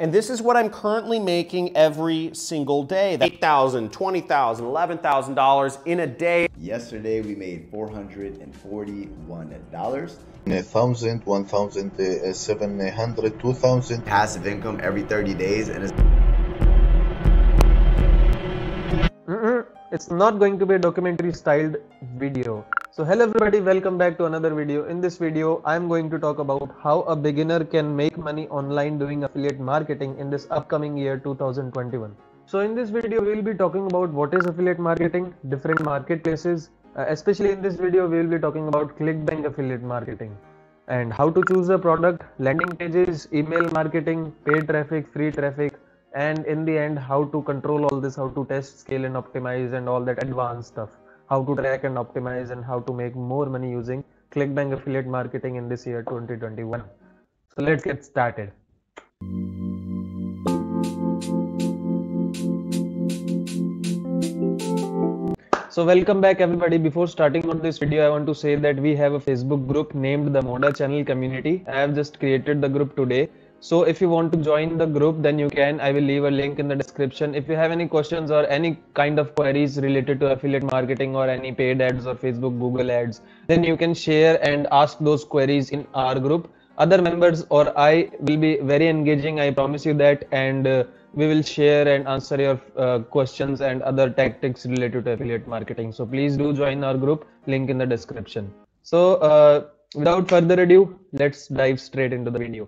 And this is what I'm currently making every single day. $8,000, $20,000, $11,000 in a day. Yesterday we made $441. 1,000, 1,700, 2,000. Passive income every 30 days, and it's not going to be a documentary styled video. So hello everybody, welcome back to another video. In this video I am going to talk about how a beginner can make money online doing affiliate marketing in this upcoming year 2021. So in this video we will be talking about what is affiliate marketing, different marketplaces, especially in this video we will be talking about ClickBank affiliate marketing and how to choose a product, landing pages, email marketing, paid traffic, free traffic, and in the end how to control all this, how to test, scale and optimize and all that advanced stuff, how to track and optimize and how to make more money using ClickBank affiliate marketing in this year 2021. So let's get started. So welcome back everybody. Before starting on this video I want to say that we have a Facebook group named the Moda Channel Community. I have just created the group today. So if you want to join the group then you can. I will leave a link in the description. If you have any questions or any kind of queries related to affiliate marketing or any paid ads or Facebook Google ads, then you can share and ask those queries in our group. Other members or I will be very engaging, I promise you that, and we will share and answer your questions and other tactics related to affiliate marketing. So please do join our group, link in the description. So without further ado, let's dive straight into the video.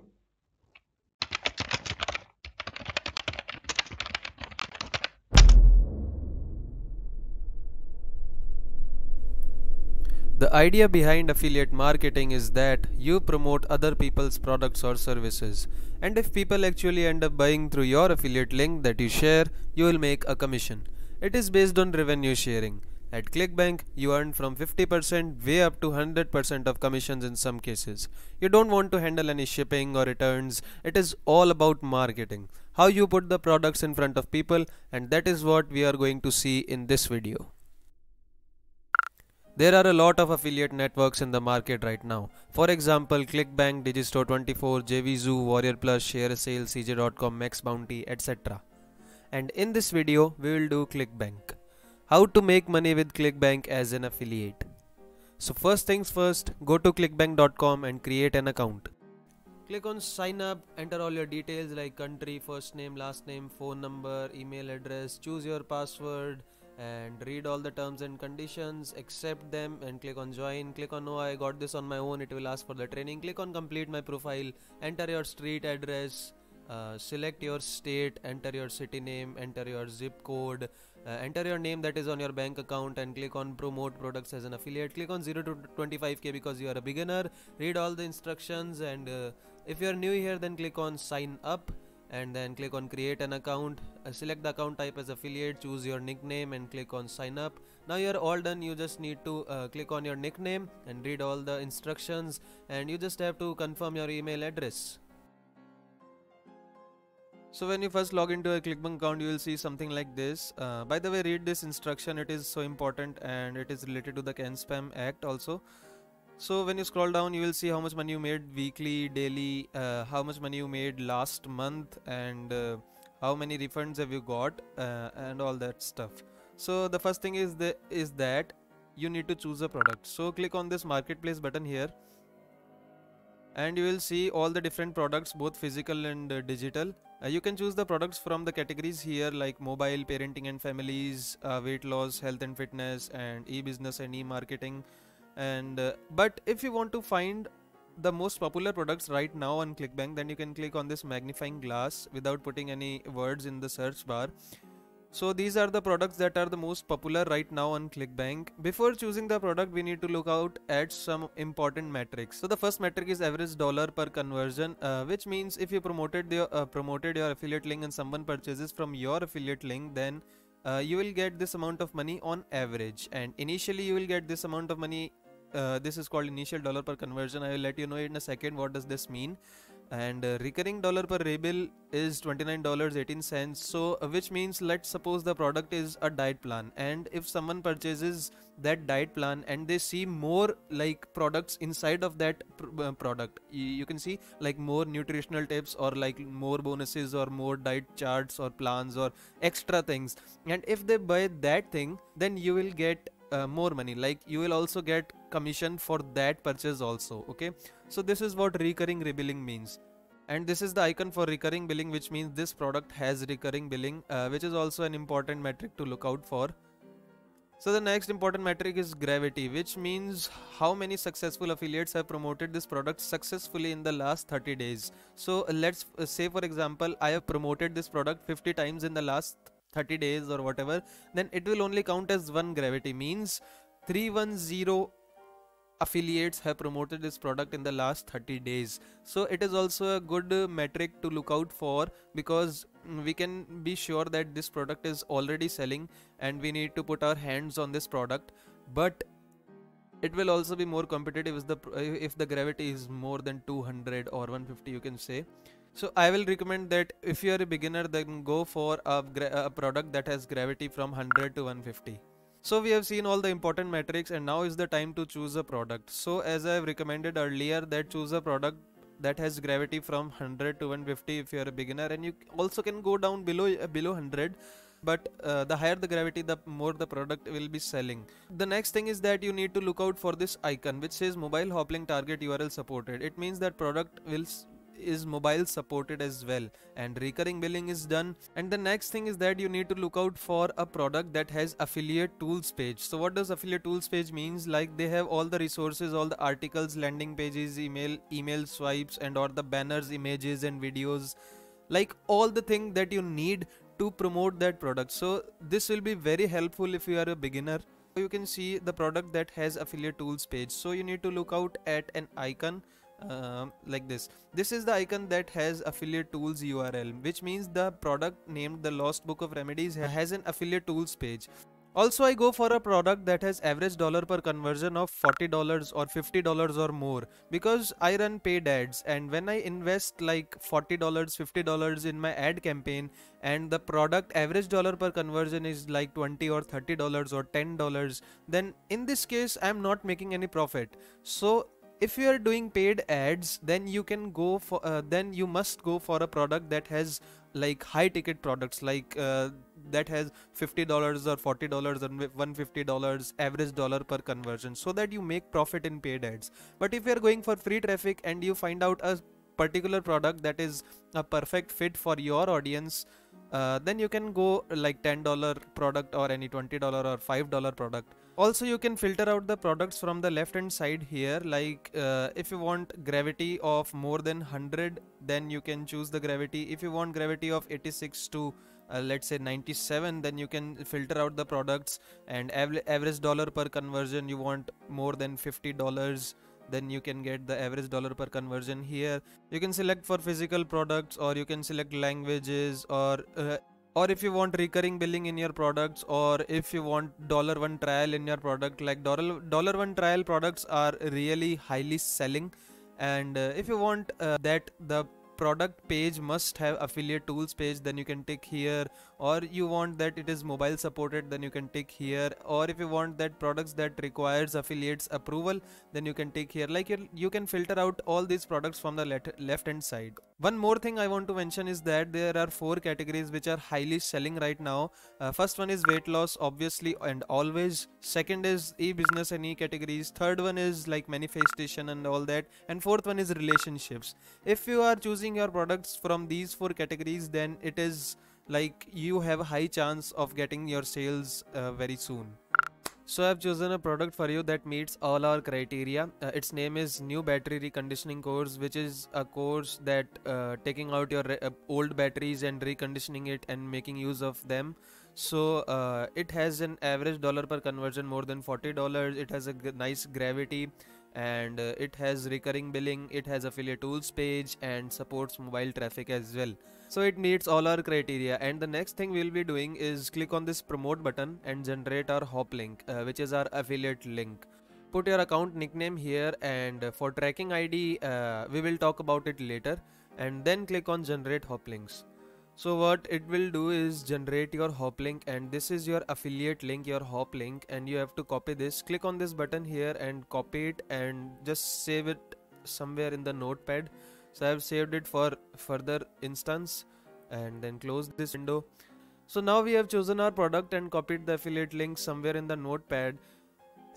The idea behind affiliate marketing is that you promote other people's products or services, and if people actually end up buying through your affiliate link that you share, you will make a commission. It is based on revenue sharing. At ClickBank, you earn from 50% way up to 100% of commissions in some cases. You don't want to handle any shipping or returns. It is all about marketing, how you put the products in front of people, and that is what we are going to see in this video. There are a lot of affiliate networks in the market right now. For example, ClickBank, Digistore24, JVZoo, Warrior Plus, ShareASale, CJ.com, MaxBounty, etc. And in this video, we will do ClickBank. How to make money with ClickBank as an affiliate. So first things first, go to clickbank.com and create an account. Click on sign up, enter all your details like country, first name, last name, phone number, email address, choose your password, and read all the terms and conditions, accept them and click on join. Click on no, I got this on my own, it will ask for the training. Click on complete my profile, enter your street address, select your state, enter your city name, enter your zip code, enter your name that is on your bank account and click on promote products as an affiliate. Click on 0 to 25k because you are a beginner. Read all the instructions, and if you are new here then click on sign up and then click on create an account. Select the account type as affiliate, choose your nickname and click on sign up. Now you are all done. You just need to click on your nickname and read all the instructions, and you just have to confirm your email address. So when you first log into a ClickBank account, you will see something like this. By the way, read this instruction, it is so important and it is related to the CAN-SPAM Act also. So when you scroll down, you will see how much money you made weekly, daily, how much money you made last month, and how many refunds have you got, and all that stuff. So the first thing is that you need to choose a product. So click on this marketplace button here and you will see all the different products, both physical and digital. You can choose the products from the categories here like mobile, parenting and families, weight loss, health and fitness, and e-business and e-marketing. And but if you want to find the most popular products right now on ClickBank, then you can click on this magnifying glass without putting any words in the search bar. So these are the products that are the most popular right now on ClickBank. Before choosing the product, we need to look out at some important metrics. So the first metric is average dollar per conversion, which means if you promoted your affiliate link and someone purchases from your affiliate link, then you will get this amount of money on average, and initially you will get this amount of money. This is called initial dollar per conversion. I will let you know in a second what does this mean. and recurring dollar per rebill is $29.18. So which means, let's suppose the product is a diet plan, and if someone purchases that diet plan and they see more like products inside of that product, you can see like more nutritional tips or like more bonuses or more diet charts or plans or extra things, and if they buy that thing, then you will get more money, like you will also get commission for that purchase also. Okay, so this is what recurring rebilling means, and this is the icon for recurring billing, which means this product has recurring billing, which is also an important metric to look out for. So the next important metric is gravity, which means how many successful affiliates have promoted this product successfully in the last 30 days. So let's say for example I have promoted this product 50 times in the last 30 days or whatever, then it will only count as one gravity, means 310 affiliates have promoted this product in the last 30 days. So it is also a good metric to look out for, because we can be sure that this product is already selling and we need to put our hands on this product, but it will also be more competitive if the gravity is more than 200 or 150, you can say. So I will recommend that if you are a beginner, then go for a product that has gravity from 100 to 150. So we have seen all the important metrics, and now is the time to choose a product. So as I have recommended earlier, that choose a product that has gravity from 100 to 150 if you are a beginner, and you also can go down below 100, but the higher the gravity, the more the product will be selling. The next thing is that you need to look out for this icon which says mobile hoplink target URL supported. It means that product is mobile supported as well, and recurring billing is done. And the next thing is that you need to look out for a product that has affiliate tools page. So what does affiliate tools page means? Like they have all the resources, all the articles, landing pages, email swipes, and all the banners, images and videos, like all the thing that you need to promote that product. So this will be very helpful if you are a beginner. You can see the product that has affiliate tools page, so you need to look out at an icon like this. This is the icon that has affiliate tools URL, which means the product named the Lost Book of Remedies has an affiliate tools page. Also, I go for a product that has average dollar per conversion of $40 or $50 or more, because I run paid ads, and when I invest like $40, $50 in my ad campaign, and the product average dollar per conversion is like $20 or $30 or $10, then in this case I'm not making any profit. So if you are doing paid ads, then you can go for then you must go for a product that has like high ticket products, like that has $50 or $40 and $150 average dollar per conversion, so that you make profit in paid ads. But if you are going for free traffic and you find out a particular product that is a perfect fit for your audience, then you can go like $10 product or any $20 or $5 product. Also, you can filter out the products from the left hand side here, like if you want gravity of more than 100, then you can choose the gravity. If you want gravity of 86 to let's say 97, then you can filter out the products. And average dollar per conversion, you want more than $50, then you can get the average dollar per conversion here. You can select for physical products, or you can select languages, or if you want recurring billing in your products, or if you want $1 trial in your product. Like $1 trial products are really highly selling, and if you want that the product page must have affiliate tools page, then you can tick here. Or you want that it is mobile supported, then you can tick here. Or if you want that products that requires affiliates approval, then you can tick here. Like you can filter out all these products from the left hand side. One more thing I want to mention is that there are 4 categories which are highly selling right now. First one is weight loss, obviously and always. Second is e-business and e-categories. Third one is like manifestation and all that. And fourth one is relationships. If you are choosing your products from these 4 categories, then it is like you have a high chance of getting your sales very soon. So I've chosen a product for you that meets all our criteria. Its name is New Battery Reconditioning Course, which is a course that taking out your old batteries and reconditioning it and making use of them. So it has an average dollar per conversion more than $40. It has a nice gravity, and it has recurring billing, it has affiliate tools page, and supports mobile traffic as well. So it meets all our criteria. And the next thing we'll be doing is click on this promote button and generate our hop link, which is our affiliate link. Put your account nickname here, and for tracking ID we will talk about it later. and then click on generate hop links. So what it will do is generate your hop link, and this is your affiliate link, your hop link, and you have to copy this. Click on this button here and copy it and just save it somewhere in the notepad. So I have saved it for further instance, and then close this window. So now we have chosen our product and copied the affiliate link somewhere in the notepad,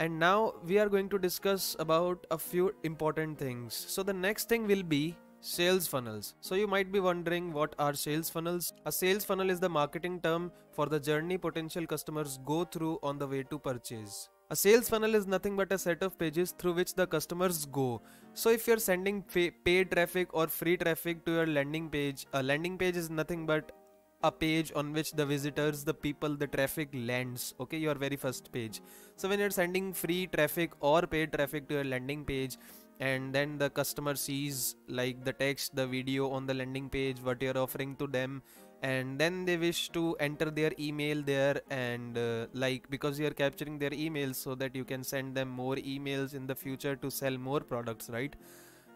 and now we are going to discuss about a few important things. So the next thing will be sales funnels. So you might be wondering, what are sales funnels? A sales funnel is the marketing term for the journey potential customers go through on the way to purchase. A sales funnel is nothing but a set of pages through which the customers go. So if you're sending paid traffic or free traffic to your landing page, a landing page is nothing but a page on which the visitors, the people, the traffic lands. Okay, your very first page. So when you're sending free traffic or paid traffic to your landing page, and then the customer sees like the text, the video on the landing page, what you're offering to them, and then they wish to enter their email there, and like, because you're capturing their emails so that you can send them more emails in the future to sell more products, right?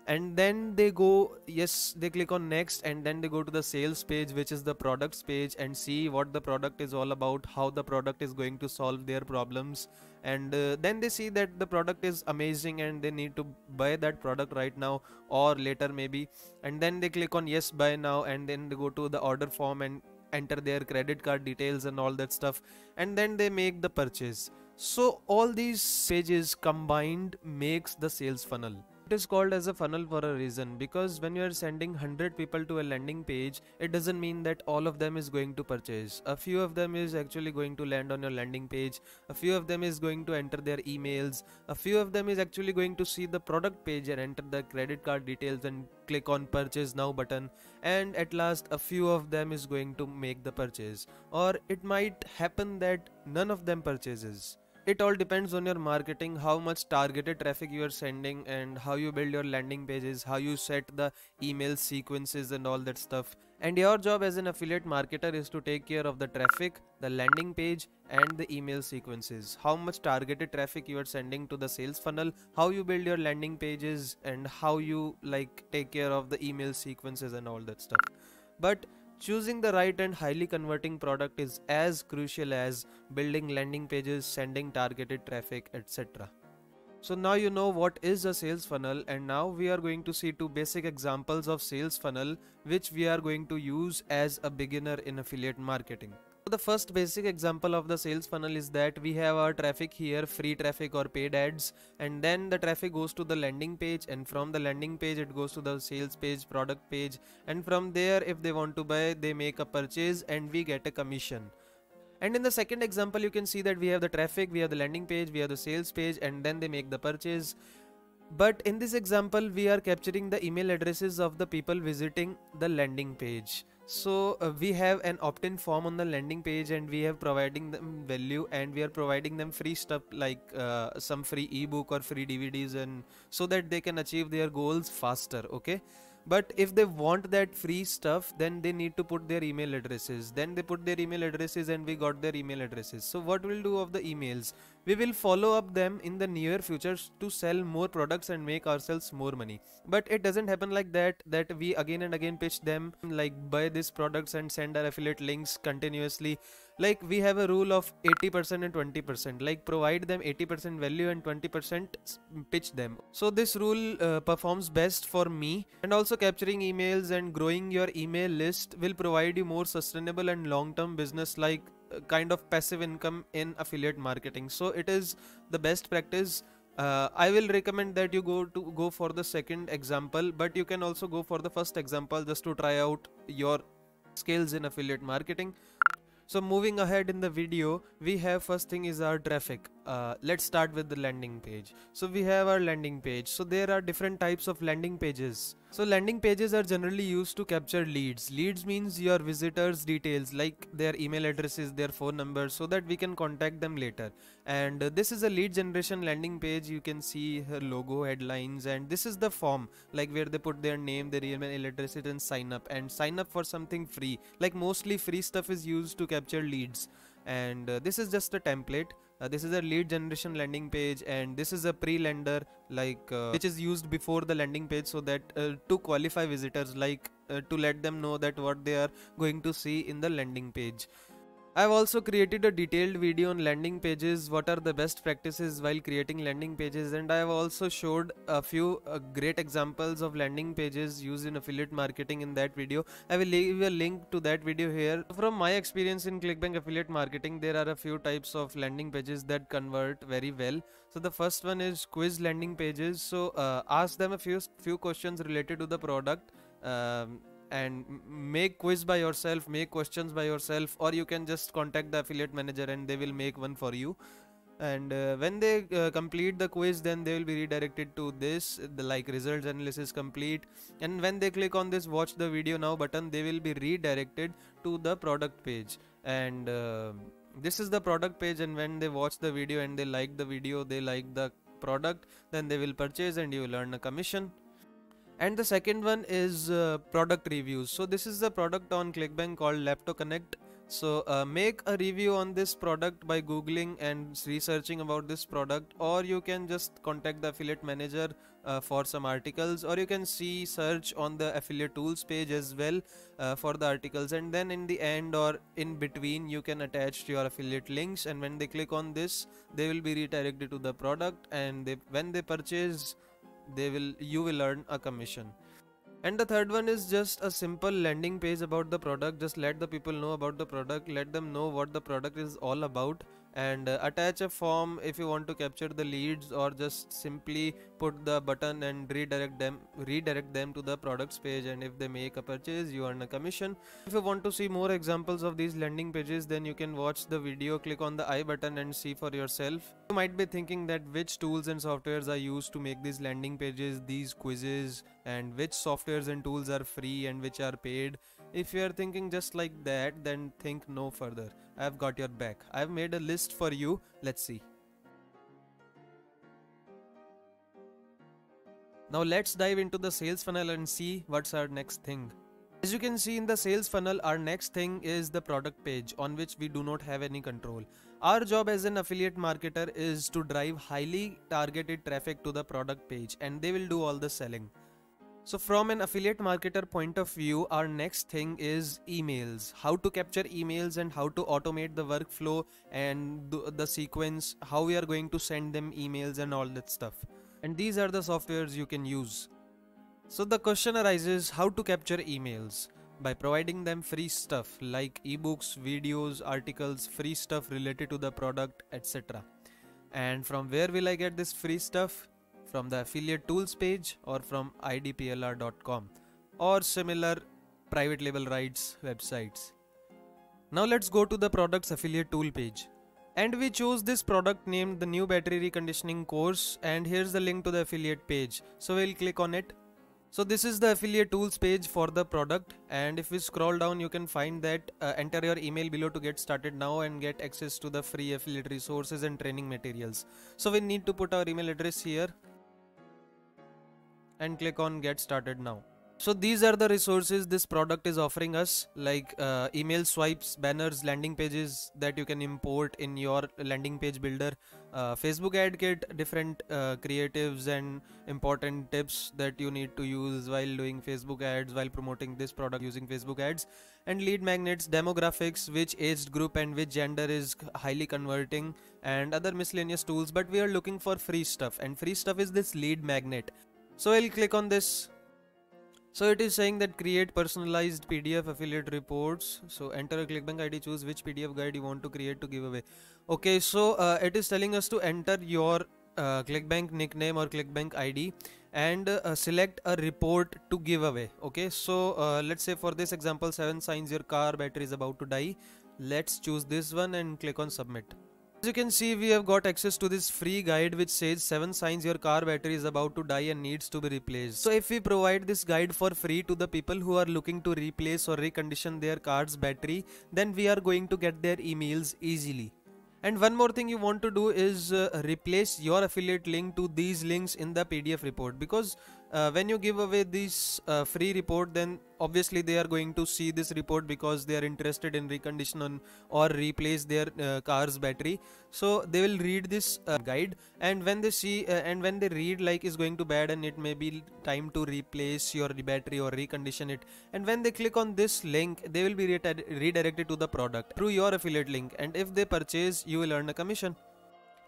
And then they go, yes, they click on next, and then they go to the sales page, which is the products page, and see what the product is all about, how the product is going to solve their problems. And then they see that the product is amazing and they need to buy that product right now or later maybe. And then they click on yes, buy now, and then they go to the order form and enter their credit card details and all that stuff, and then they make the purchase. So all these pages combined makes the sales funnel. It is called as a funnel for a reason, because when you are sending 100 people to a landing page, it doesn't mean that all of them is going to purchase. A few of them is actually going to land on your landing page, a few of them is going to enter their emails, a few of them is actually going to see the product page and enter the credit card details and click on purchase now button, and at last a few of them is going to make the purchase. Or it might happen that none of them purchases. It all depends on your marketing, how much targeted traffic you are sending, and how you build your landing pages, how you set the email sequences and all that stuff. And your job as an affiliate marketer is to take care of the traffic, the landing page, and the email sequences. How much targeted traffic you are sending to the sales funnel, how you build your landing pages, and how you like take care of the email sequences and all that stuff. But choosing the right and highly converting product is as crucial as building landing pages, sending targeted traffic, etc. So now you know what is a sales funnel, and now we are going to see two basic examples of sales funnel which we are going to use as a beginner in affiliate marketing. So the first basic example of the sales funnel is that we have our traffic here, free traffic or paid ads, and then the traffic goes to the landing page, and from the landing page it goes to the sales page, product page, and from there if they want to buy, they make a purchase and we get a commission. And in the second example you can see that we have the traffic, we have the landing page, we have the sales page, and then they make the purchase. But in this example we are capturing the email addresses of the people visiting the landing page. So we have an opt-in form on the landing page, and we have providing them value, and we are providing them free stuff like some free ebook or free DVDs, and so that they can achieve their goals faster. Okay, but if they want that free stuff, then they need to put their email addresses. Then they put their email addresses and we got their email addresses. So what we'll do of the emails, we will follow up them in the near future to sell more products and make ourselves more money. But it doesn't happen like that we again and again pitch them like buy these products and send our affiliate links continuously. Like we have a rule of 80% and 20%, like provide them 80% value and 20% pitch them. So this rule performs best for me, and also capturing emails and growing your email list will provide you more sustainable and long-term business, like kind of passive income in affiliate marketing. So it is the best practice. I will recommend that you go for the second example, but you can also go for the first example just to try out your skills in affiliate marketing. So moving ahead in the video, we have first thing is our traffic. Let's start with the landing page. So we have our landing page. So there are different types of landing pages. So landing pages are generally used to capture leads. Leads means your visitors' details, like their email addresses, their phone numbers, so that we can contact them later. And this is a lead generation landing page. You can see her logo, headlines, and this is the form, like where they put their name, their email addresses, and sign up for something free. Like mostly free stuff is used to capture leads. And this is just a template. This is a lead generation landing page, and this is a pre-lender, like which is used before the landing page, so that to qualify visitors, like to let them know that what they are going to see in the landing page. I've also created a detailed video on landing pages, what are the best practices while creating landing pages, and I've also showed a few great examples of landing pages used in affiliate marketing in that video. I will leave a link to that video here. From my experience in ClickBank affiliate marketing, there are a few types of landing pages that convert very well. So the first one is quiz landing pages. So ask them a few questions related to the product. And make quiz by yourself, make questions by yourself, or you can just contact the affiliate manager and they will make one for you. And when they complete the quiz, then they will be redirected to this, the like results analysis complete, and when they click on this watch the video now button, they will be redirected to the product page. And this is the product page, and when they watch the video and they like the video, they like the product, then they will purchase and you will earn a commission. And the second one is product reviews. So this is the product on ClickBank called Laptop Connect. So make a review on this product by googling and researching about this product, or you can just contact the affiliate manager for some articles, or you can search on the affiliate tools page as well for the articles, and then in the end or in between you can attach your affiliate links, and when they click on this, they will be redirected to the product, and when they purchase, you will earn a commission. And the third one is just a simple landing page about the product. Just let the people know about the product, let them know what the product is all about, and attach a form if you want to capture the leads, or just simply put the button and redirect them to the products page, and if they make a purchase, you earn a commission. If you want to see more examples of these landing pages, then you can watch the video, click on the I button and see for yourself. You might be thinking that which tools and softwares are used to make these landing pages, these quizzes, and which softwares and tools are free and which are paid. If you are thinking just like that, then think no further. I've got your back. I've made a list for you. Let's see. Now let's dive into the sales funnel and see what's our next thing. As you can see in the sales funnel, our next thing is the product page, on which we do not have any control. Our job as an affiliate marketer is to drive highly targeted traffic to the product page, and they will do all the selling. So from an affiliate marketer point of view, our next thing is emails. How to capture emails and how to automate the workflow and the sequence, how we are going to send them emails and all that stuff. And these are the softwares you can use. So the question arises, how to capture emails? By providing them free stuff like ebooks, videos, articles, free stuff related to the product, etc. And from where will I get this free stuff? From the affiliate tools page, or from idplr.com, or similar private label rights websites. Now let's go to the product's affiliate tool page. And we chose this product named the new battery reconditioning course, and here's the link to the affiliate page. So we'll click on it. So this is the affiliate tools page for the product, and if we scroll down, you can find that enter your email below to get started now and get access to the free affiliate resources and training materials. So we need to put our email address here and click on get started now. So these are the resources this product is offering us, like email swipes, banners, landing pages that you can import in your landing page builder, Facebook ad kit, different creatives and important tips that you need to use while doing Facebook ads, while promoting this product using Facebook ads, and lead magnets, demographics, which age group and which gender is highly converting, and other miscellaneous tools. But we are looking for free stuff, and free stuff is this lead magnet. So I'll click on this. So it is saying that create personalized PDF affiliate reports. So enter a ClickBank ID, choose which PDF guide you want to create to give away. Okay, so it is telling us to enter your ClickBank nickname or ClickBank ID and select a report to give away. Okay, so let's say for this example, 7 signs your car battery is about to die. Let's choose this one and click on submit. As you can see, we have got access to this free guide which says 7 signs your car battery is about to die and needs to be replaced. So if we provide this guide for free to the people who are looking to replace or recondition their car's battery, then we are going to get their emails easily. And one more thing you want to do is replace your affiliate link to these links in the PDF report, because when you give away this free report, then obviously they are going to see this report because they are interested in recondition on or replace their car's battery. So they will read this guide, and when they see and when they read like is going to bad and it may be time to replace your battery or recondition it, and when they click on this link, they will be redirected to the product through your affiliate link, and if they purchase, you will earn a commission.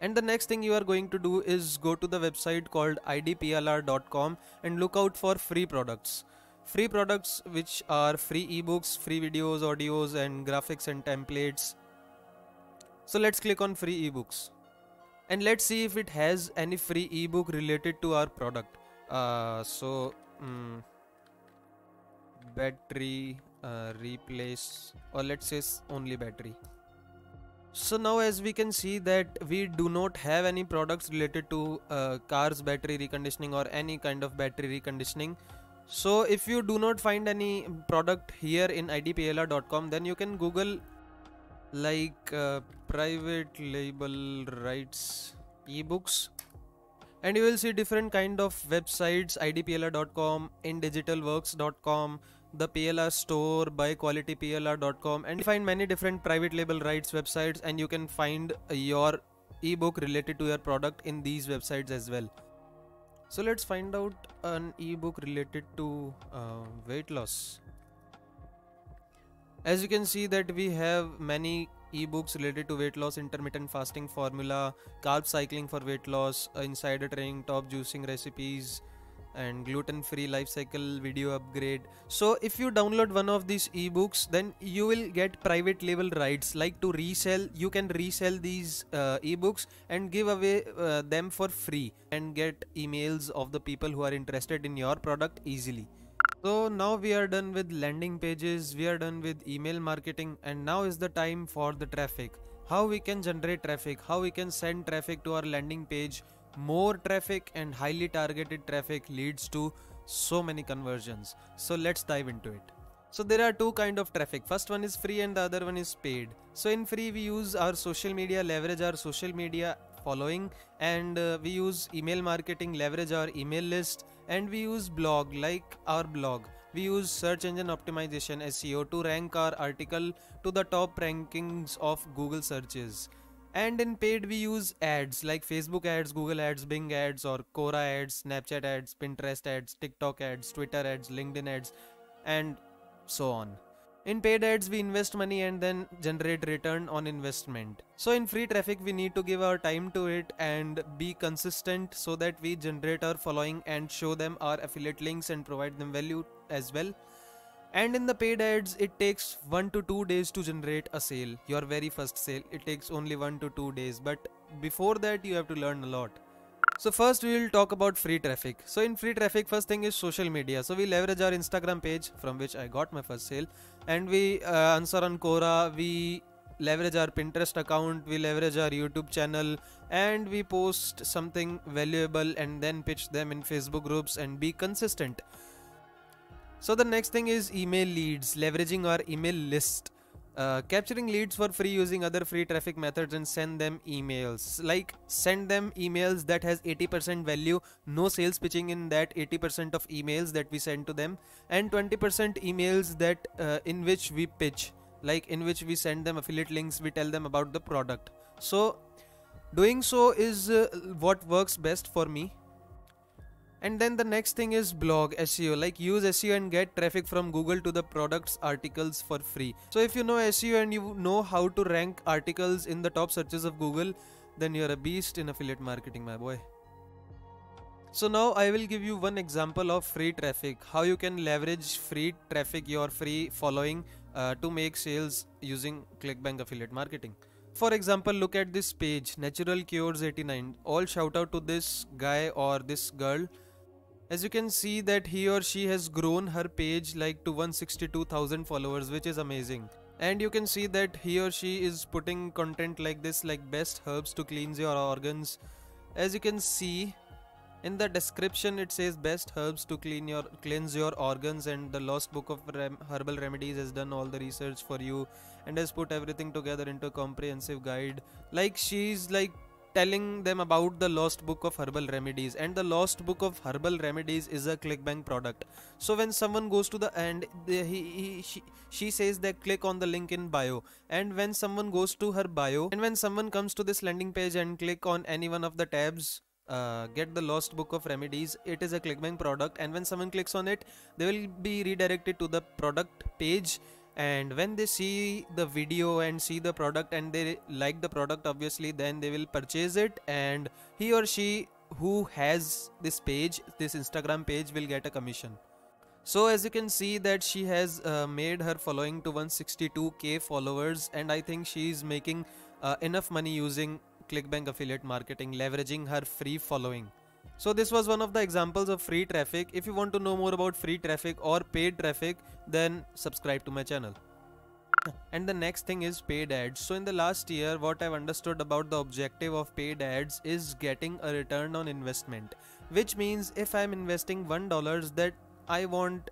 And the next thing you are going to do is go to the website called idplr.com and look out for free products. Free products which are free ebooks, free videos, audios and graphics and templates. So let's click on free ebooks. And let's see if it has any free ebook related to our product. Battery replace, or let's say only battery. So now as we can see that we do not have any products related to cars battery reconditioning or any kind of battery reconditioning. So if you do not find any product here in idplr.com, then you can Google like private label rights ebooks, and you will see different kind of websites: idplr.com, indigitalworks.com, the PLR store, buyqualityplr.com, and you find many different private label rights websites, and you can find your ebook related to your product in these websites as well. So let's find out an ebook related to weight loss. As you can see that we have many ebooks related to weight loss: intermittent fasting formula, carb cycling for weight loss, insider training, top juicing recipes, and gluten-free life cycle video upgrade. So if you download one of these ebooks, then you will get private label rights, like to resell. You can resell these ebooks and give away them for free and get emails of the people who are interested in your product easily. So now we are done with landing pages, we are done with email marketing, and now is the time for the traffic. How we can generate traffic, how we can send traffic to our landing page. More traffic and highly targeted traffic leads to so many conversions. So let's dive into it. So there are two kind of traffic. First one is free and the other one is paid. So in free we use our social media, leverage our social media following, and we use email marketing, leverage our email list, and we use blog, like our blog. We use search engine optimization, SEO, to rank our article to the top rankings of Google searches. And in paid we use ads like Facebook ads, Google ads, Bing ads, or Quora ads, Snapchat ads, Pinterest ads, TikTok ads, Twitter ads, LinkedIn ads, and so on. In paid ads we invest money and then generate return on investment. So in free traffic we need to give our time to it and be consistent so that we generate our following and show them our affiliate links and provide them value as well. And in the paid ads, it takes 1 to 2 days to generate a sale, your very first sale. It takes only 1 to 2 days, but before that you have to learn a lot. So first we will talk about free traffic. So in free traffic, first thing is social media. So we leverage our Instagram page, from which I got my first sale, and we answer on Quora, we leverage our Pinterest account, we leverage our YouTube channel, and we post something valuable and then pitch them in Facebook groups and be consistent. So the next thing is email leads, leveraging our email list, capturing leads for free using other free traffic methods and send them emails. Like send them emails that has 80% value, no sales pitching in that 80% of emails that we send to them, and 20% emails that in which we pitch, like in which we send them affiliate links, we tell them about the product. So doing so is what works best for me. And then the next thing is blog SEO, like use SEO and get traffic from Google to the products articles for free. So if you know SEO and you know how to rank articles in the top searches of Google, then you're a beast in affiliate marketing, my boy. So now I will give you one example of free traffic, how you can leverage free traffic, your free following, to make sales using ClickBank affiliate marketing. For example, look at this page, Natural Cures 89. All shout out to this guy or this girl. As you can see that he or she has grown her page like to 162,000 followers, which is amazing. And you can see that he or she is putting content like this, like best herbs to cleanse your organs. As you can see in the description, it says best herbs to cleanse your organs, and the Lost Book of Herbal Remedies has done all the research for you and has put everything together into a comprehensive guide. Like she's like telling them about the Lost Book of Herbal Remedies, and the Lost Book of Herbal Remedies is a ClickBank product. So when someone goes to the end, she says that click on the link in bio, and when someone goes to her bio, and when someone comes to this landing page and click on any one of the tabs, get the Lost Book of Remedies, it is a ClickBank product, and when someone clicks on it, they will be redirected to the product page. And when they see the video and see the product and they like the product, obviously, then they will purchase it, and he or she who has this page, this Instagram page, will get a commission. So as you can see that she has made her following to 162k followers, and I think she is making enough money using ClickBank affiliate marketing, leveraging her free following. So this was one of the examples of free traffic. If you want to know more about free traffic or paid traffic, then subscribe to my channel. And the next thing is paid ads. So in the last year, what I've understood about the objective of paid ads is getting a return on investment, which means if I'm investing $1, that I want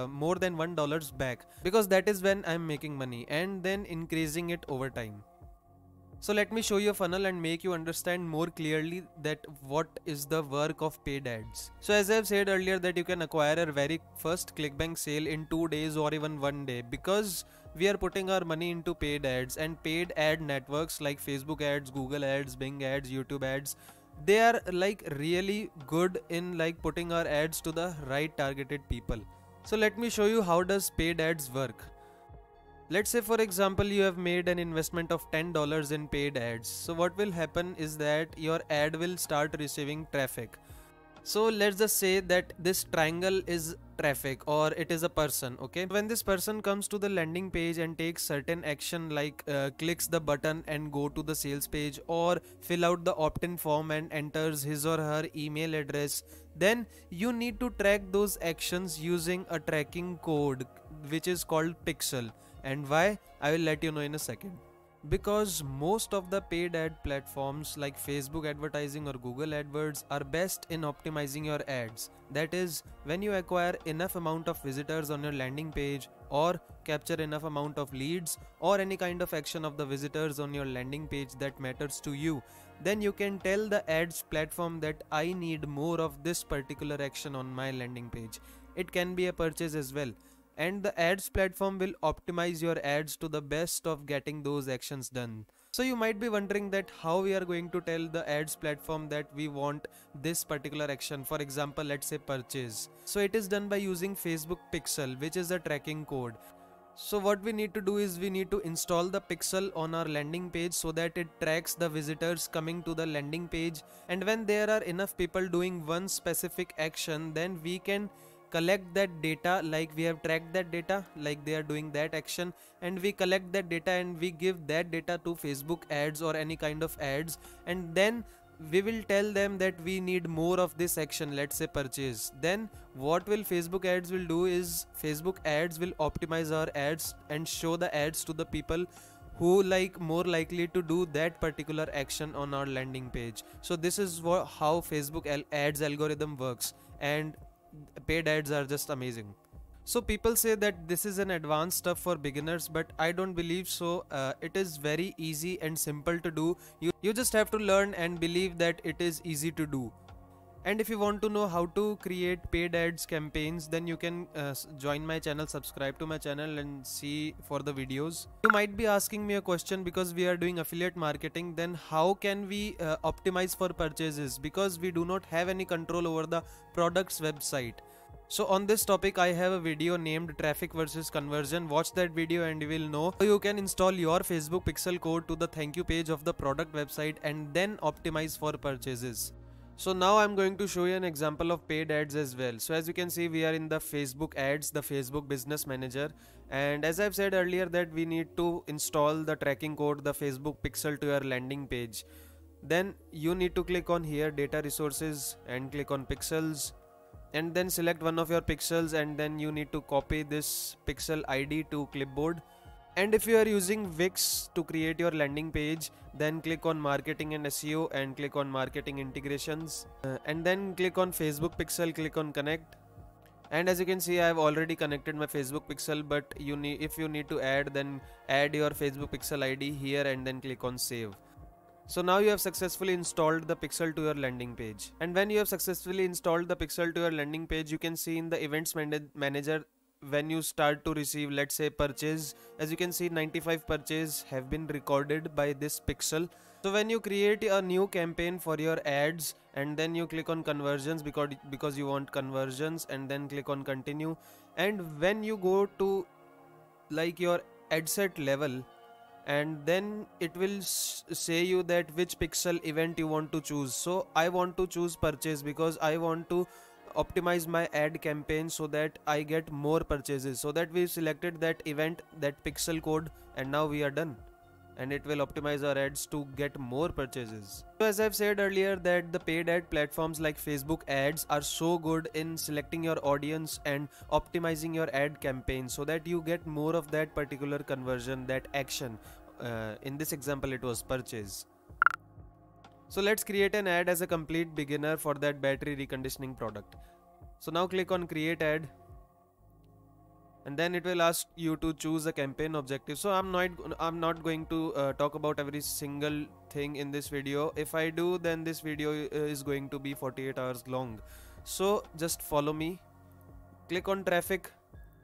more than $1 back, because that is when I'm making money, and then increasing it over time. So let me show you a funnel and make you understand more clearly that what is the work of paid ads. So as I've said earlier that you can acquire a very first ClickBank sale in 2 days or even 1 day, because we are putting our money into paid ads, and paid ad networks like Facebook ads, Google ads, Bing ads, YouTube ads, they are like really good in like putting our ads to the right targeted people. So let me show you how does paid ads work. Let's say for example you have made an investment of $10 in paid ads. So what will happen is that your ad will start receiving traffic. So let's just say that this triangle is traffic, or it is a person, okay? When this person comes to the landing page and takes certain action like clicks the button and go to the sales page, or fill out the opt-in form and enters his or her email address, then you need to track those actions using a tracking code which is called Pixel. And why? I will let you know in a second. Because most of the paid ad platforms like Facebook advertising or Google AdWords are best in optimizing your ads. That is, when you acquire enough amount of visitors on your landing page, or capture enough amount of leads, or any kind of action of the visitors on your landing page that matters to you, then you can tell the ads platform that I need more of this particular action on my landing page. It can be a purchase as well. And the ads platform will optimize your ads to the best of getting those actions done. So you might be wondering that how we are going to tell the ads platform that we want this particular action, for example let's say purchase. So it is done by using Facebook Pixel, which is a tracking code. So what we need to do is we need to install the Pixel on our landing page so that it tracks the visitors coming to the landing page, and when there are enough people doing one specific action, then we can collect that data, like we have tracked that data, like they are doing that action, and we collect that data and we give that data to Facebook ads or any kind of ads, and then we will tell them that we need more of this action, let's say purchase. Then what will Facebook ads will do is Facebook ads will optimize our ads and show the ads to the people who like more likely to do that particular action on our landing page. So this is how Facebook ads algorithm works, and paid ads are just amazing. So people say that this is an advanced stuff for beginners, but I don't believe so. It is very easy and simple to do. You just have to learn and believe that it is easy to do. And if you want to know how to create paid ads campaigns, then you can join my channel, subscribe to my channel and see for the videos. You might be asking me a question, because we are doing affiliate marketing, then how can we optimize for purchases, because we do not have any control over the product's website. So on this topic I have a video named Traffic versus Conversion. Watch that video and you will know how you can install your Facebook Pixel code to the thank you page of the product website and then optimize for purchases. So now I'm going to show you an example of paid ads as well. So as you can see, we are in the Facebook ads, the Facebook Business Manager, and as I've said earlier that we need to install the tracking code, the Facebook Pixel, to your landing page. Then you need to click on here data resources and click on pixels, and then select one of your pixels, and then you need to copy this pixel ID to clipboard. And if you are using Wix to create your landing page, then click on marketing and SEO and click on marketing integrations, and then click on Facebook Pixel, click on connect. And as you can see, I have already connected my Facebook Pixel, but if you need to add, then add your Facebook Pixel ID here and then click on save. So now you have successfully installed the pixel to your landing page. And when you have successfully installed the pixel to your landing page, you can see in the events manager when you start to receive, let's say, purchase. As you can see, 95 purchase have been recorded by this pixel. So when you create a new campaign for your ads and then you click on conversions because you want conversions, and then click on continue, and when you go to like your ad set level, and then it will say you that which pixel event you want to choose. So I want to choose purchase because I want to optimize my ad campaign so that I get more purchases. So that we selected that event, that pixel code, and now we are done, and it will optimize our ads to get more purchases. So as I've said earlier, that the paid ad platforms like Facebook ads are so good in selecting your audience and optimizing your ad campaign so that you get more of that particular conversion, that action. In this example it was purchase. So let's create an ad as a complete beginner for that battery reconditioning product. So now click on create ad, and then it will ask you to choose a campaign objective. So I'm not going to talk about every single thing in this video. If I do, then this video is going to be 48 hours long. So just follow me. Click on traffic,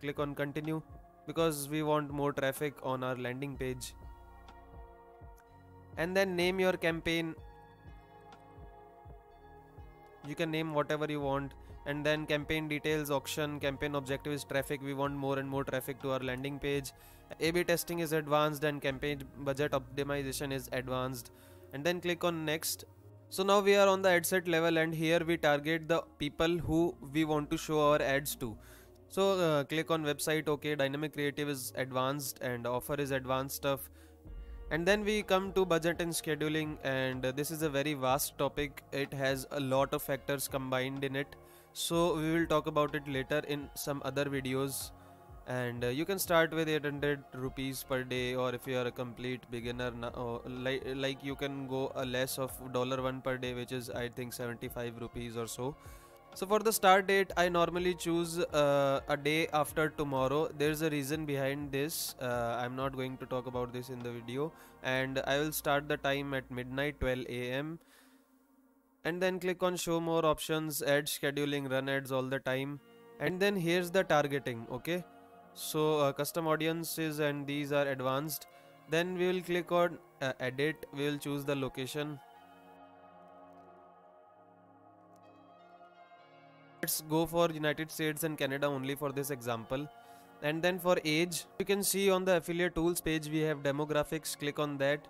click on continue, because we want more traffic on our landing page. And then name your campaign. You can name whatever you want. And then campaign details, auction, campaign objective is traffic. We want more and more traffic to our landing page. A/B testing is advanced, and campaign budget optimization is advanced. And then click on next. So now we are on the ad set level, and here we target the people who we want to show our ads to. So click on website, okay, dynamic creative is advanced, and offer is advanced stuff. And then we come to budget and scheduling, and this is a very vast topic. It has a lot of factors combined in it. So we will talk about it later in some other videos. And you can start with 800 rupees per day, or if you are a complete beginner, like you can go a less of $1 per day, which is I think 75 rupees or so. So for the start date, I normally choose a day after tomorrow. There's a reason behind this. I'm not going to talk about this in the video, and I will start the time at midnight, 12 AM. And then click on show more options, add scheduling, run ads all the time. And then here's the targeting, okay? So custom audiences, and these are advanced. Then we will click on edit. We will choose the location. Let's go for United States and Canada only for this example. And then for age, you can see on the affiliate tools page we have demographics. Click on that,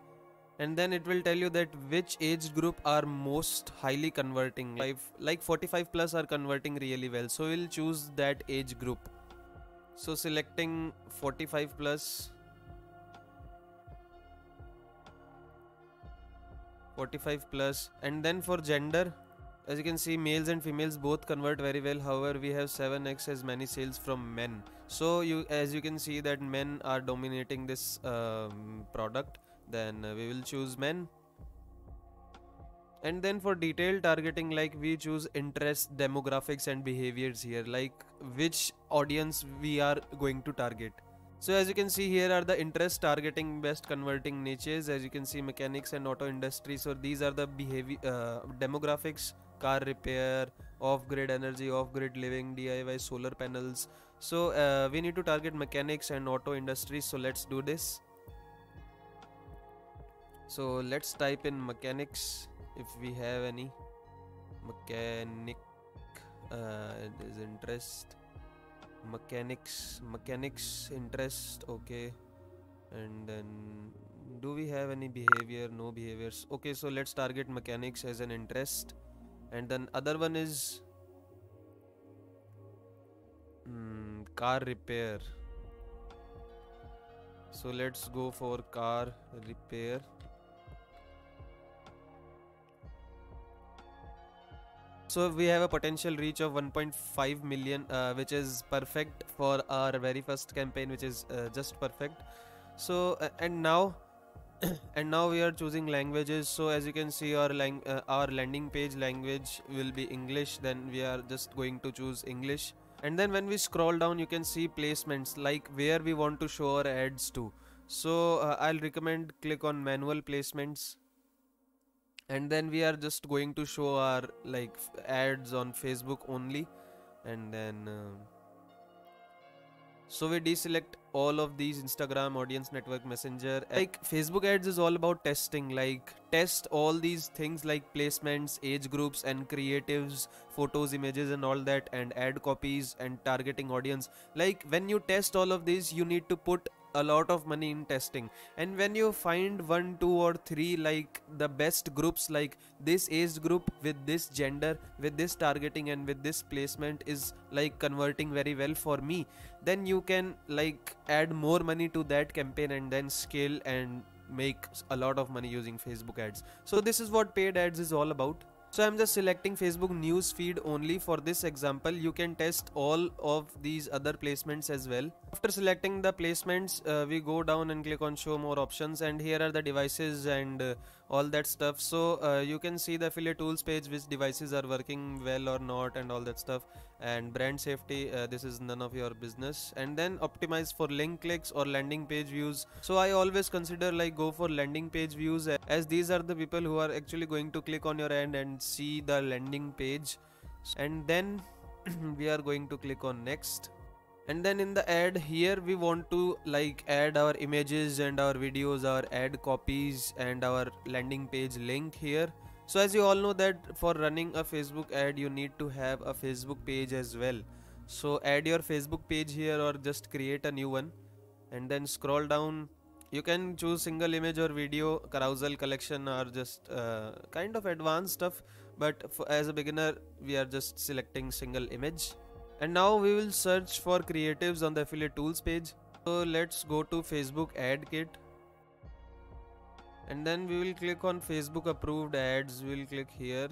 and then it will tell you that which age group are most highly converting. Like 45 plus are converting really well, so we'll choose that age group. So selecting 45 plus, 45 plus. And then for gender, as you can see, males and females both convert very well. However, we have 7x as many sales from men. So as you can see that men are dominating this product. Then we will choose men. And then for detailed targeting, like we choose interest, demographics and behaviors here, like which audience we are going to target. So as you can see, here are the interest targeting, best converting niches. As you can see, mechanics and auto industry. So these are the behavior demographics: car repair, off-grid energy, off-grid living, DIY, solar panels. So we need to target mechanics and auto industry. So let's do this. So let's type in mechanics if we have any. Mechanic it is interest, mechanics interest, okay. And then do we have any behavior? No behaviors. Okay, so let's target mechanics as an interest. And then other one is car repair. So let's go for car repair. So we have a potential reach of 1.5 million, which is perfect for our very first campaign, which is just perfect. So and now we are choosing languages. So as you can see, our landing page language will be English. Then we are just going to choose English. And then when we scroll down, you can see placements, like where we want to show our ads to. So I'll recommend click on manual placements. and then we are just going to show our like ads on Facebook only, and then so we deselect all of these: Instagram, audience network, messenger. Like Facebook ads is all about testing, like test all these things like placements, age groups and creatives, photos, images and all that, and ad copies and targeting audience. Like when you test all of these, you need to put a lot of money in testing, and when you find 1, 2 or 3 like the best groups, like this age group with this gender, with this targeting and with this placement is like converting very well for me, then you can like add more money to that campaign and then scale and make a lot of money using Facebook ads. So this is what paid ads is all about. So I'm just selecting Facebook news feed only for this example. You can test all of these other placements as well. After selecting the placements, we go down and click on show more options, and here are the devices and all that stuff. So you can see the affiliate tools page, which devices are working well or not and all that stuff, and brand safety, this is none of your business, and then optimize for link clicks or landing page views. So I always consider like go for landing page views, as these are the people who are actually going to click on your ad and see the landing page. And then we are going to click on next, and then in the ad here we want to like add our images and our videos, our ad copies and our landing page link here. So as you all know that for running a Facebook ad you need to have a Facebook page as well. So add your Facebook page here or just create a new one, and then scroll down. You can choose single image or video, carousel, collection, or just kind of advanced stuff, but as a beginner we are just selecting single image. And now we will search for creatives on the affiliate tools page. So let's go to Facebook ad kit, and then we will click on Facebook approved ads. We'll click here,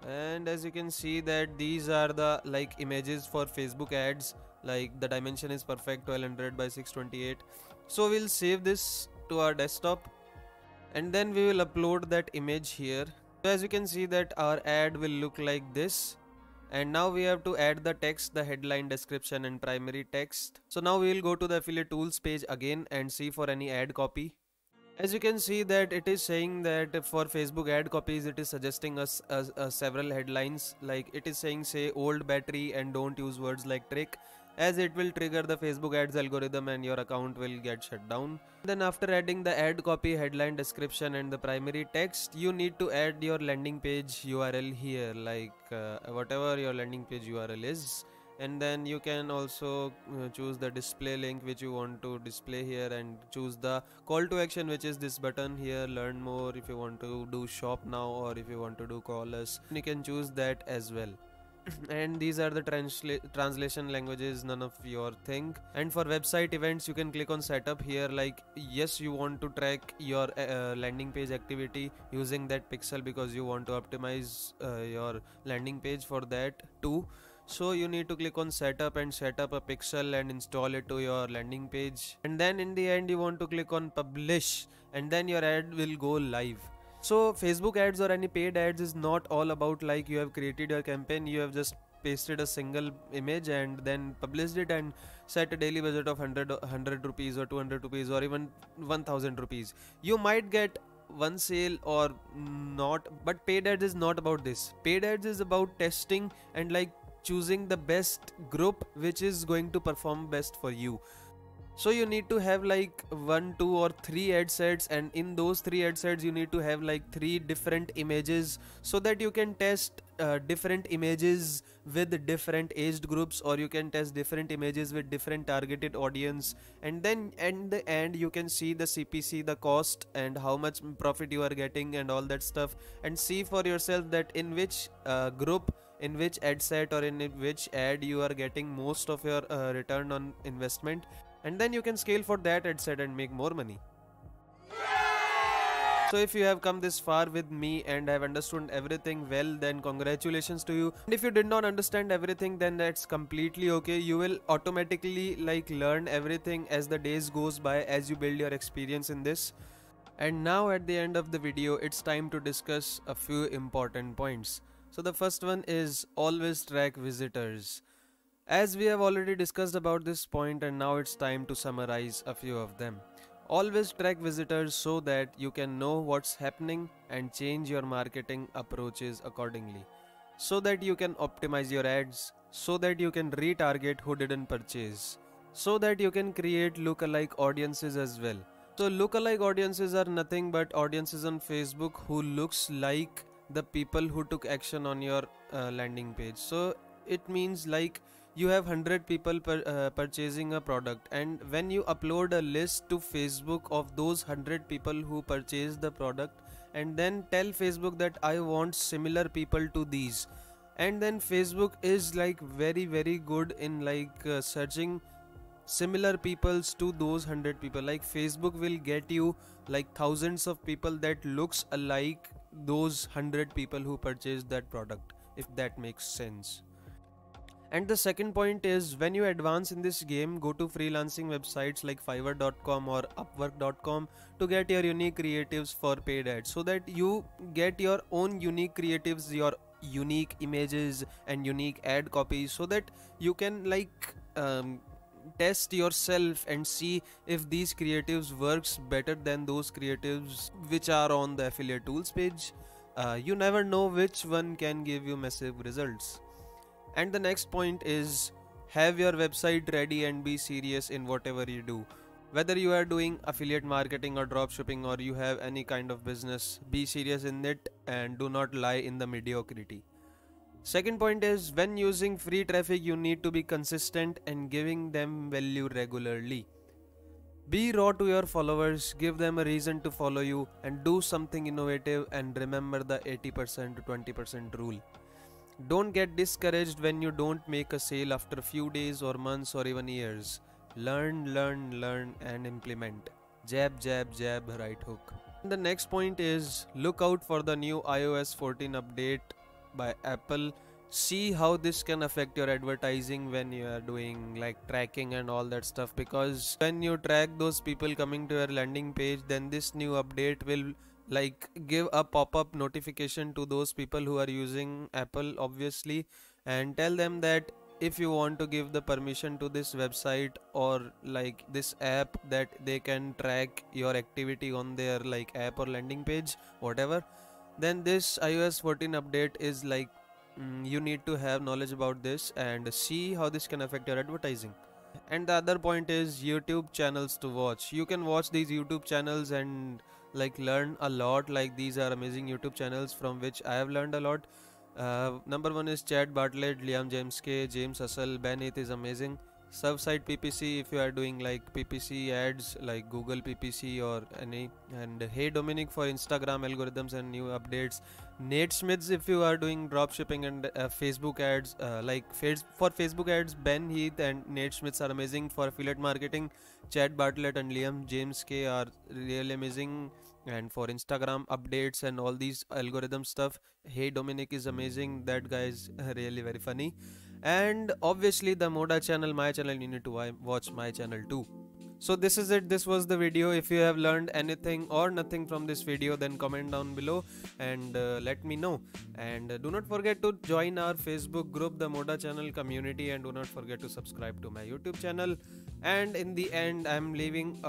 and as you can see that these are the like images for Facebook ads. Like the dimension is perfect, 1200 by 628. So we'll save this to our desktop, and then we will upload that image here. So as you can see that our ad will look like this. And now we have to add the text, the headline, description and primary text. So now we will go to the affiliate tools page again and see for any ad copy. As you can see that it is saying that for Facebook ad copies it is suggesting us several headlines, like it is saying say old battery and don't use words like trick, as it will trigger the Facebook ads algorithm and your account will get shut down. Then after adding the ad copy, headline, description and the primary text, you need to add your landing page URL here, like whatever your landing page URL is. And then you can also choose the display link which you want to display here, and choose the call to action, which is this button here, learn more, if you want to do shop now or if you want to do call us, you can choose that as well. And these are the translation languages, none of your thing. And for website events you can click on setup here, like yes, you want to track your landing page activity using that pixel because you want to optimize your landing page for that too. So you need to click on setup and set up a pixel and install it to your landing page, and then in the end you want to click on publish, and then your ad will go live. So Facebook ads or any paid ads is not all about like you have created your campaign, you have just pasted a single image and then published it and set a daily budget of 100 rupees or 200 rupees or even 1000 rupees. You might get one sale or not, but paid ads is not about this. Paid ads is about testing and like choosing the best group which is going to perform best for you. So you need to have like 1, 2 or 3 ad sets, and in those 3 ad sets you need to have like 3 different images so that you can test different images with different aged groups, or you can test different images with different targeted audience, and then at the end you can see the CPC, the cost and how much profit you are getting and all that stuff, and see for yourself that in which group, in which ad set or in which ad you are getting most of your return on investment, and then you can scale for that ad set and make more money. So if you have come this far with me and have understood everything well, then congratulations to you. And if you did not understand everything, then that's completely okay. You will automatically like learn everything as the days goes by, as you build your experience in this. And now at the end of the video, it's time to discuss a few important points. So the first one is always track visitors. As we have already discussed about this point, and now it's time to summarize a few of them. Always track visitors so that you can know what's happening and change your marketing approaches accordingly, so that you can optimize your ads, so that you can retarget who didn't purchase, so that you can create lookalike audiences as well. So lookalike audiences are nothing but audiences on Facebook who looks like the people who took action on your landing page. So it means like you have 100 people purchasing a product, and when you upload a list to Facebook of those 100 people who purchased the product, and then tell Facebook that I want similar people to these, and then Facebook is like very good in like searching similar peoples to those 100 people. Like Facebook will get you like thousands of people that looks alike those 100 people who purchased that product, if that makes sense. And the second point is, when you advance in this game, go to freelancing websites like fiverr.com or upwork.com to get your unique creatives for paid ads, so that you get your own unique creatives, your unique images and unique ad copies, so that you can like test yourself and see if these creatives works better than those creatives which are on the affiliate tools page. You never know which one can give you massive results. And the next point is, have your website ready and be serious in whatever you do. Whether you are doing affiliate marketing or dropshipping, or you have any kind of business, be serious in it and do not lie in the mediocrity. Second point is, when using free traffic, you need to be consistent and giving them value regularly. Be raw to your followers, give them a reason to follow you, and do something innovative, and remember the 80% to 20% rule. Don't get discouraged when you don't make a sale after a few days or months or even years. Learn and implement. Jab, right hook. The next point is, look out for the new iOS 14 update by Apple. See how this can affect your advertising when you are doing like tracking and all that stuff, because when you track those people coming to your landing page, then this new update will like give a pop-up notification to those people who are using Apple, obviously, and tell them that if you want to give the permission to this website or like this app, that they can track your activity on their like app or landing page, whatever, then this iOS 14 update is like you need to have knowledge about this and see how this can affect your advertising. And the other point is YouTube channels to watch. You can watch these YouTube channels and like learn a lot. Like these are amazing YouTube channels from which I have learned a lot. Number one is Chad Bartlett, Liam James K, James Hustle, Ben Heath is amazing. Serve-side PPC, if you are doing like PPC ads like Google PPC or any, and Hey Dominic for Instagram algorithms and new updates. Nate Schmitz if you are doing dropshipping and Facebook ads, for Facebook ads, Ben Heath and Nate Schmitz are amazing. For affiliate marketing, Chad Bartlett and Liam James K are really amazing. And for Instagram updates and all these algorithm stuff, Hey Dominic is amazing. That guy is really very funny. And obviously the Moda channel, my channel, you need to watch my channel too. So this is it. This was the video. If you have learned anything or nothing from this video, then comment down below and let me know. And do not forget to join our Facebook group, the Moda channel community, and do not forget to subscribe to my YouTube channel. And in the end, I'm leaving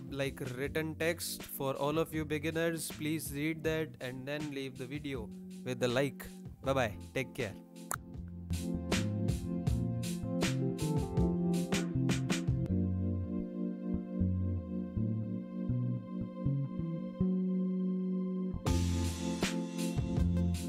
like written text for all of you beginners. Please read that and then leave the video with a like. Bye bye. Take care.